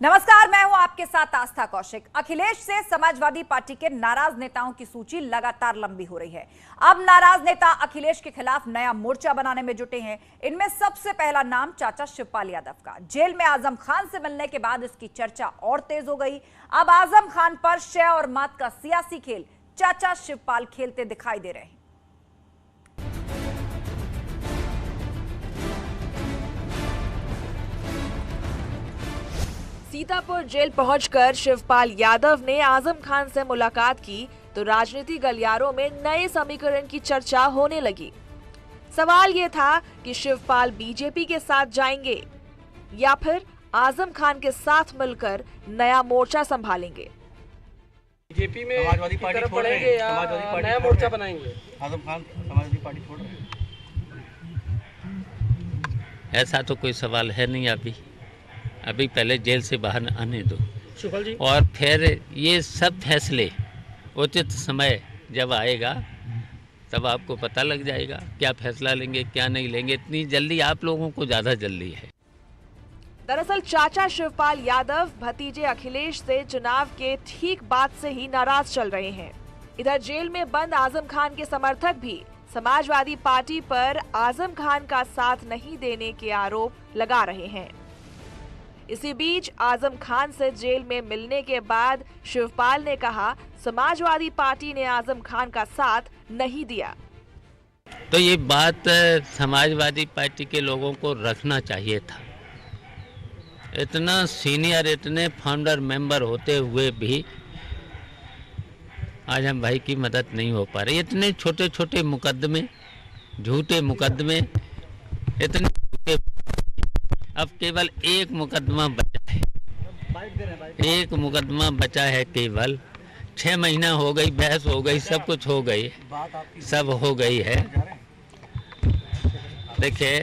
नमस्कार, मैं हूं आपके साथ आस्था कौशिक। अखिलेश से समाजवादी पार्टी के नाराज नेताओं की सूची लगातार लंबी हो रही है। अब नाराज नेता अखिलेश के खिलाफ नया मोर्चा बनाने में जुटे हैं। इनमें सबसे पहला नाम चाचा शिवपाल यादव का। जेल में आजम खान से मिलने के बाद इसकी चर्चा और तेज हो गई। अब आजम खान पर शय और मात का सियासी खेल चाचा शिवपाल खेलते दिखाई दे रहे हैं। सीतापुर जेल पहुंचकर शिवपाल यादव ने आजम खान से मुलाकात की तो राजनीति गलियारों में नए समीकरण की चर्चा होने लगी। सवाल ये था कि शिवपाल बीजेपी के साथ जाएंगे या फिर आजम खान के साथ मिलकर नया मोर्चा संभालेंगे। बीजेपी में समाजवादी पार्टी छोड़ेंगे या नया मोर्चा बनाएंगे? आजम खान समाजवादी पार्टी छोड़ रहे हैं। ऐसा तो कोई सवाल है नहीं। अभी पहले जेल से बाहर आने दो जी। और फिर ये सब फैसले उचित समय जब आएगा तब आपको पता लग जाएगा क्या फैसला लेंगे क्या नहीं लेंगे। इतनी जल्दी आप लोगों को ज़्यादा जल्दी है। दरअसल चाचा शिवपाल यादव भतीजे अखिलेश से चुनाव के ठीक बाद से ही नाराज चल रहे हैं। इधर जेल में बंद आजम खान के समर्थक भी समाजवादी पार्टी पर आजम खान का साथ नहीं देने के आरोप लगा रहे हैं। इसी बीच आजम खान से जेल में मिलने के बाद शिवपाल ने कहा समाजवादी पार्टी ने आजम खान का साथ नहीं दिया। तो ये बात समाजवादी पार्टी के लोगों को रखना चाहिए था। इतना सीनियर इतने फाउंडर मेंबर होते हुए भी आजम भाई की मदद नहीं हो पा रही। इतने छोटे छोटे मुकदमे, झूठे मुकदमे, इतने अब केवल एक मुकदमा बचा है। एक मुकदमा बचा है केवल। 6 महीना हो गई, बहस हो गई, सब कुछ हो गई, सब हो गई है। देखिए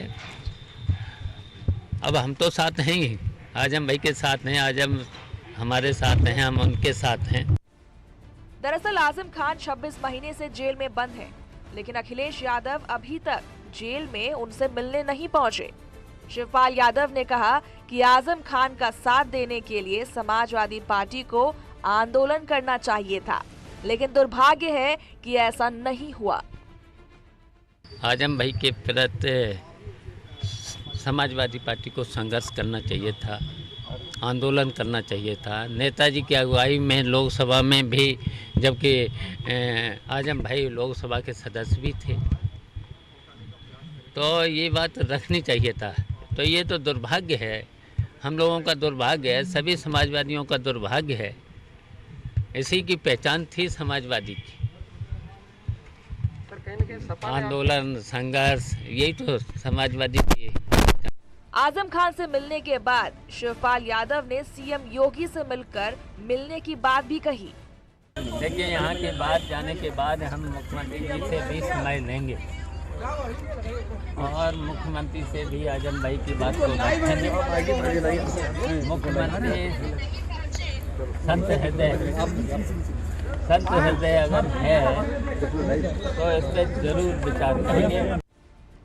अब हम तो साथ हैं ही, आजम भाई के साथ हैं, आजम हमारे साथ हैं, हम उनके साथ हैं। दरअसल आजम खान 26 महीने से जेल में बंद है, लेकिन अखिलेश यादव अभी तक जेल में उनसे मिलने नहीं पहुंचे। शिवपाल यादव ने कहा कि आजम खान का साथ देने के लिए समाजवादी पार्टी को आंदोलन करना चाहिए था, लेकिन दुर्भाग्य है कि ऐसा नहीं हुआ। आजम भाई के प्रति समाजवादी पार्टी को संघर्ष करना चाहिए था, आंदोलन करना चाहिए था। नेताजी की अगुवाई में लोकसभा में भी, जबकि आजम भाई लोकसभा के सदस्य भी थे, तो ये बात रखनी चाहिए था। तो ये तो दुर्भाग्य है, हम लोगों का दुर्भाग्य है, सभी समाजवादियों का दुर्भाग्य है। इसी की पहचान थी समाजवादी की। आंदोलन, संघर्ष, यही तो समाजवादी की। आजम खान से मिलने के बाद शिवपाल यादव ने सीएम योगी से मिलकर मिलने की बात भी कही। देखिए यहाँ के बाद जाने के बाद हम मुख्यमंत्री जी से भी समय लेंगे और मुख्यमंत्री से भी आजम भाई की बात को रखेंगे। मुख्यमंत्री संत हृदय अगर है तो इस पर जरूर विचार करेंगे।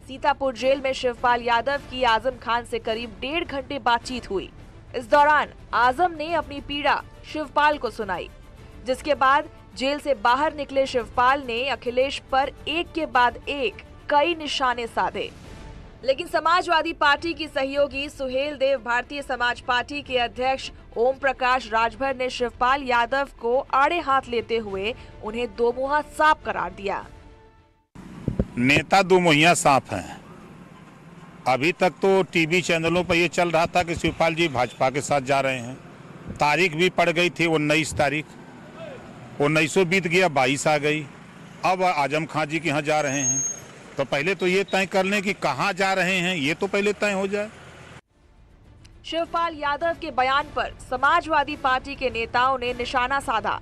सीतापुर जेल में शिवपाल यादव की आजम खान से करीब 1.5 घंटे बातचीत हुई। इस दौरान आजम ने अपनी पीड़ा शिवपाल को सुनाई, जिसके बाद जेल से बाहर निकले शिवपाल ने अखिलेश पर एक के बाद एक कई निशाने साधे। लेकिन समाजवादी पार्टी की सहयोगी सुहेल देव भारतीय समाज पार्टी के अध्यक्ष ओम प्रकाश राजभर ने शिवपाल यादव को आड़े हाथ लेते हुए उन्हें दोमुहा सांप करार दिया। नेता दोमुहिया सांप हैं। अभी तक तो टीवी चैनलों पर ये चल रहा था कि शिवपाल जी भाजपा के साथ जा रहे हैं। तारीख भी पड़ गई थी 19 तारीख, 1900 बीत गया, 22 आ गई। अब आजम खान जी के यहाँ जा रहे हैं, तो पहले तो ये तय कर लें कि कहाँ जा रहे हैं, ये तो पहले तय हो जाए। शिवपाल यादव के बयान पर समाजवादी पार्टी के नेताओं ने निशाना साधा।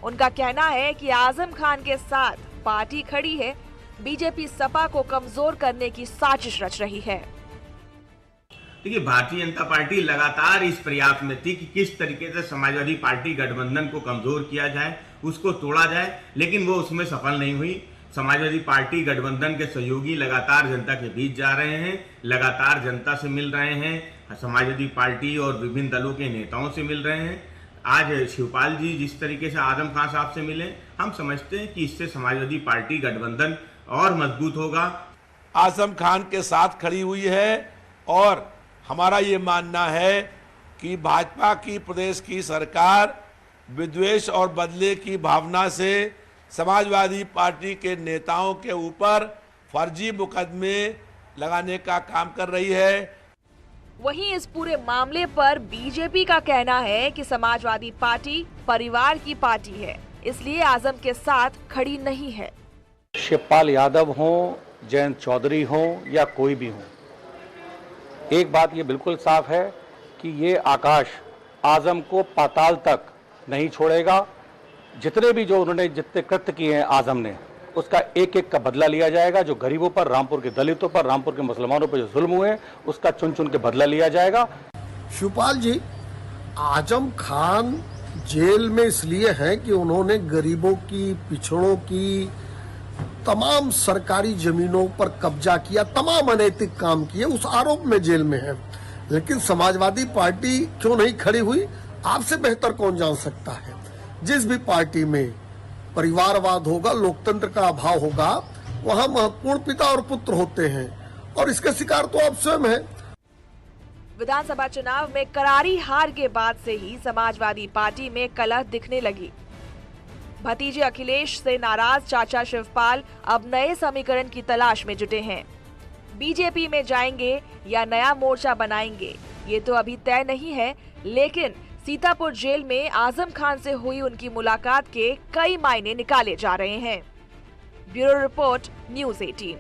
उनका कहना है कि आजम खान के साथ पार्टी खड़ी है, बीजेपी सपा को कमजोर करने की साजिश रच रही है। देखिए, भारतीय जनता पार्टी लगातार इस प्रयास में थी कि किस तरीके से समाजवादी पार्टी गठबंधन को कमजोर किया जाए, उसको तोड़ा जाए, लेकिन वो उसमें सफल नहीं हुई। समाजवादी पार्टी गठबंधन के सहयोगी लगातार जनता के बीच जा रहे हैं, लगातार जनता से मिल रहे हैं, समाजवादी पार्टी और विभिन्न दलों के नेताओं से मिल रहे हैं। आज शिवपाल जी जिस तरीके से आजम खान साहब से मिले, हम समझते हैं कि इससे समाजवादी पार्टी गठबंधन और मजबूत होगा। आजम खान के साथ खड़ी हुई है और हमारा ये मानना है कि भाजपा की प्रदेश की सरकार विद्वेष और बदले की भावना से समाजवादी पार्टी के नेताओं के ऊपर फर्जी मुकदमे लगाने का काम कर रही है। वहीं इस पूरे मामले पर बीजेपी का कहना है कि समाजवादी पार्टी परिवार की पार्टी है, इसलिए आजम के साथ खड़ी नहीं है। शिवपाल यादव हों, जयंत चौधरी हों या कोई भी हो, एक बात ये बिल्कुल साफ है कि ये आकाश आजम को पाताल तक नहीं छोड़ेगा। जितने भी जो उन्होंने जितने कृत्य किए हैं आजम ने, उसका एक एक का बदला लिया जाएगा। जो गरीबों पर, रामपुर के दलितों पर, रामपुर के मुसलमानों पर जो जुल्म हुए उसका चुन चुन के बदला लिया जाएगा। शिवपाल जी आजम खान जेल में इसलिए हैं कि उन्होंने गरीबों की, पिछड़ों की तमाम सरकारी जमीनों पर कब्जा किया, तमाम अनैतिक काम किए, उस आरोप में जेल में है। लेकिन समाजवादी पार्टी क्यों नहीं खड़ी हुई, आपसे बेहतर कौन जान सकता है। जिस भी पार्टी में परिवारवाद होगा, लोकतंत्र का अभाव होगा, वहां महत्वपूर्ण पिता और पुत्र होते हैं और इसके शिकार तो आप स्वयं हैं। विधानसभा चुनाव में करारी हार के बाद से ही समाजवादी पार्टी में कलह दिखने लगी। भतीजे अखिलेश से नाराज चाचा शिवपाल अब नए समीकरण की तलाश में जुटे हैं। बीजेपी में जाएंगे या नया मोर्चा बनाएंगे, ये तो अभी तय नहीं है, लेकिन सीतापुर जेल में आजम खान से हुई उनकी मुलाकात के कई मायने निकाले जा रहे हैं। Bureau report, news 18।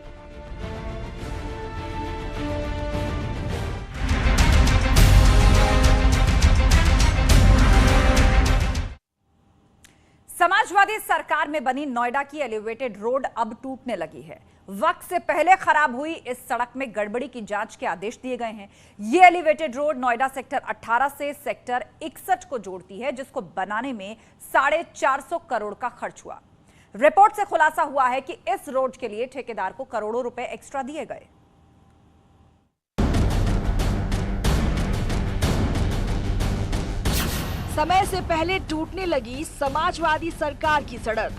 समाजवादी सरकार में बनी नोएडा की एलिवेटेड रोड अब टूटने लगी है। वक्त से पहले खराब हुई इस सड़क में गड़बड़ी की जांच के आदेश दिए गए हैं। ये एलिवेटेड रोड नोएडा सेक्टर 18 से सेक्टर 61 को जोड़ती है, जिसको बनाने में 450 करोड़ का खर्च हुआ। रिपोर्ट से खुलासा हुआ है कि इस रोड के लिए ठेकेदार को करोड़ों रुपए एक्स्ट्रा दिए गए। समय से पहले टूटने लगी समाजवादी सरकार की सड़क।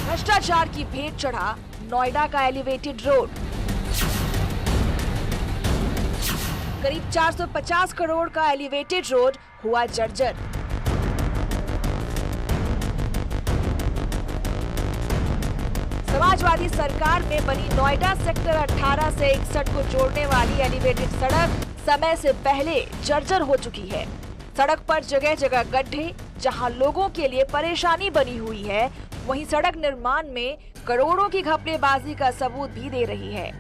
भ्रष्टाचार की भेंट चढ़ा नोएडा का एलिवेटेड रोड। करीब 450 करोड़ का एलिवेटेड रोड हुआ जर्जर। समाजवादी सरकार में बनी नोएडा सेक्टर 18 से 61 को जोड़ने वाली एलिवेटेड सड़क समय से पहले जर्जर हो चुकी है। सड़क पर जगह जगह गड्ढे, जहां लोगों के लिए परेशानी बनी हुई है, वहीं सड़क निर्माण में करोड़ों की घपलेबाजी का सबूत भी दे रही है।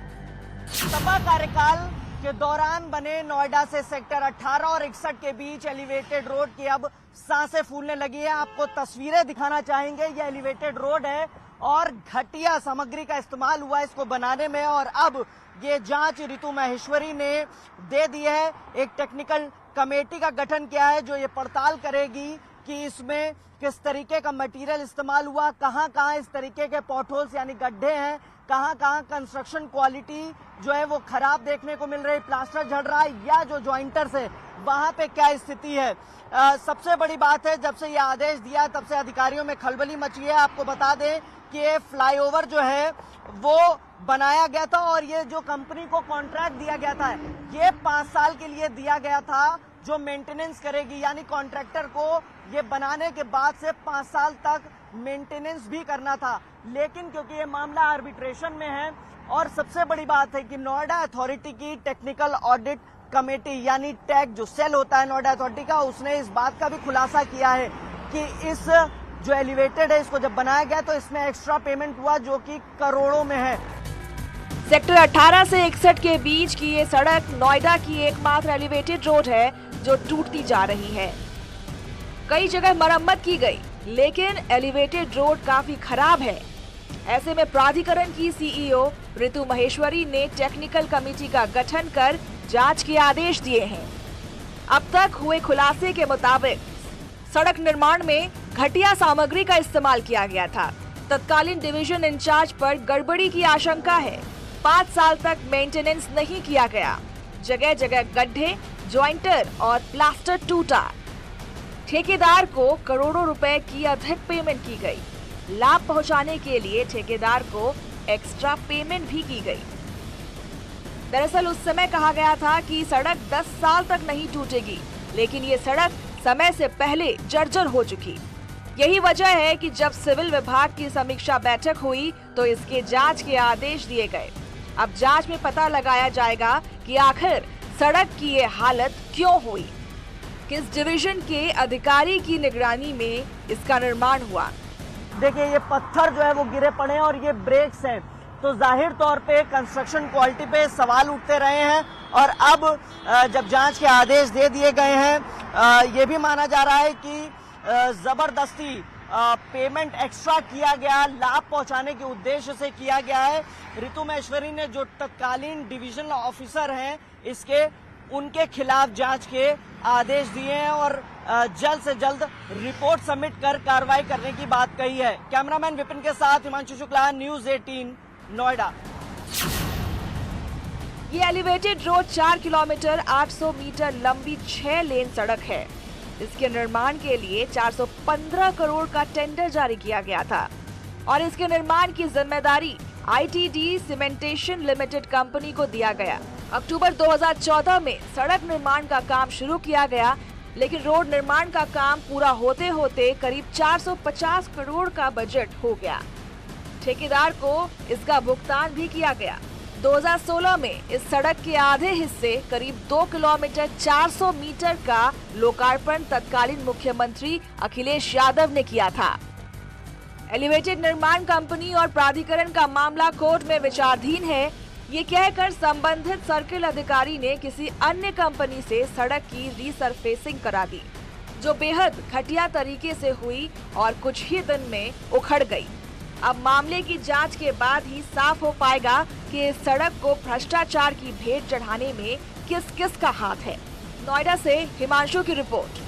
सपा कार्यकाल के दौरान बने नोएडा से सेक्टर 18 और 61 के बीच एलिवेटेड रोड की अब सांसें फूलने लगी है। आपको तस्वीरें दिखाना चाहेंगे। ये एलिवेटेड रोड है और घटिया सामग्री का इस्तेमाल हुआ इसको बनाने में, और अब ये जांच ऋतु महेश्वरी ने दे दी है। एक टेक्निकल कमेटी का गठन किया है जो ये पड़ताल करेगी कि इसमें किस तरीके का मटेरियल इस्तेमाल हुआ, कहां कहां इस तरीके के पॉटहोल्स यानी गड्ढे हैं, कहां कहां कंस्ट्रक्शन क्वालिटी जो है वो खराब देखने को मिल रही, प्लास्टर झड़ रहा है या जो जॉइंटर्स है वहां पे क्या स्थिति है। सबसे बड़ी बात है, जब से ये आदेश दिया तब से अधिकारियों में खलबली मची है। आपको बता दें कि ये फ्लाईओवर जो है वो बनाया गया था और ये जो कंपनी को कॉन्ट्रैक्ट दिया गया था ये 5 साल के लिए दिया गया था, जो मेंटेनेंस करेगी, यानी कॉन्ट्रैक्टर को ये बनाने के बाद से 5 साल तक मेंटेनेंस भी करना था। लेकिन क्योंकि ये मामला आर्बिट्रेशन में है, और सबसे बड़ी बात है कि नोएडा अथॉरिटी की टेक्निकल ऑडिट कमेटी यानी टैग जो सेल होता है नोएडा अथॉरिटी का, उसने इस बात का भी खुलासा किया है कि इस जो एलिवेटेड है इसको जब बनाया गया तो इसमें एक्स्ट्रा पेमेंट हुआ जो कि करोड़ों में है। सेक्टर 18 से 61 के बीच की ये सड़क नोएडा की एकमात्र एलिवेटेड रोड है जो टूटती जा रही है। कई जगह मरम्मत की गई, लेकिन एलिवेटेड रोड काफी खराब है। ऐसे में प्राधिकरण की सीईओ ऋतु महेश्वरी ने टेक्निकल कमेटी का गठन कर जांच के आदेश दिए हैं। अब तक हुए खुलासे के मुताबिक सड़क निर्माण में घटिया सामग्री का इस्तेमाल किया गया था। तत्कालीन डिवीजन इंचार्ज पर गड़बड़ी की आशंका है। 5 साल तक मेंटेनेंस नहीं किया गया। जगह जगह गड्ढे, ज्वाइंटर और प्लास्टर टूटा। ठेकेदार को करोड़ों रुपए की अधिक पेमेंट की गई। लाभ पहुंचाने के लिए ठेकेदार को एक्स्ट्रा पेमेंट भी की गई। दरअसल उस समय कहा गया था कि सड़क 10 साल तक नहीं टूटेगी, लेकिन ये सड़क समय से पहले जर्जर हो चुकी। यही वजह है कि जब सिविल विभाग की समीक्षा बैठक हुई तो इसके जांच के आदेश दिए गए। अब जांच में पता लगाया जाएगा कि आखिर सड़क की ये हालत क्यों हुई, किस डिवीजन के अधिकारी की निगरानी में इसका निर्माण हुआ। देखिए ये पत्थर जो है वो गिरे पड़े हैं और ये ब्रेक्स हैं, तो जाहिर तौर पे कंस्ट्रक्शन क्वालिटी पे सवाल उठते रहे हैं। और अब जब जांच के आदेश दे दिए गए हैं, ये भी माना जा रहा है कि जबरदस्ती पेमेंट एक्स्ट्रा किया गया, लाभ पहुंचाने के उद्देश्य से किया गया है। ऋतु महेश्वरी ने जो तत्कालीन डिवीजनल ऑफिसर हैं इसके, उनके खिलाफ जांच के आदेश दिए हैं और जल्द से जल्द रिपोर्ट सबमिट कर कार्रवाई करने की बात कही है। कैमरामैन विपिन के साथ हिमांशु शुक्ला, न्यूज़ 18 नोएडा। ये एलिवेटेड रोड 4 किलोमीटर 800 मीटर लंबी 6 लेन सड़क है। इसके निर्माण के लिए 415 करोड़ का टेंडर जारी किया गया था और इसके निर्माण की जिम्मेदारी आईटीडी सीमेंटेशन लिमिटेड कंपनी को दिया गया। अक्टूबर 2014 में सड़क निर्माण का काम शुरू किया गया, लेकिन रोड निर्माण का काम पूरा होते होते करीब 450 करोड़ का बजट हो गया। ठेकेदार को इसका भुगतान भी किया गया। 2016 में इस सड़क के आधे हिस्से करीब 2 किलोमीटर 400 मीटर का लोकार्पण तत्कालीन मुख्यमंत्री अखिलेश यादव ने किया था। एलिवेटेड निर्माण कंपनी और प्राधिकरण का मामला कोर्ट में विचाराधीन है। ये कहकर संबंधित सर्किल अधिकारी ने किसी अन्य कंपनी से सड़क की रीसरफेसिंग करा दी, जो बेहद घटिया तरीके से हुई और कुछ ही दिन में उखड़ गई। अब मामले की जांच के बाद ही साफ हो पाएगा कि इस सड़क को भ्रष्टाचार की भेंट चढ़ाने में किस किस का हाथ है। नोएडा से हिमांशु की रिपोर्ट।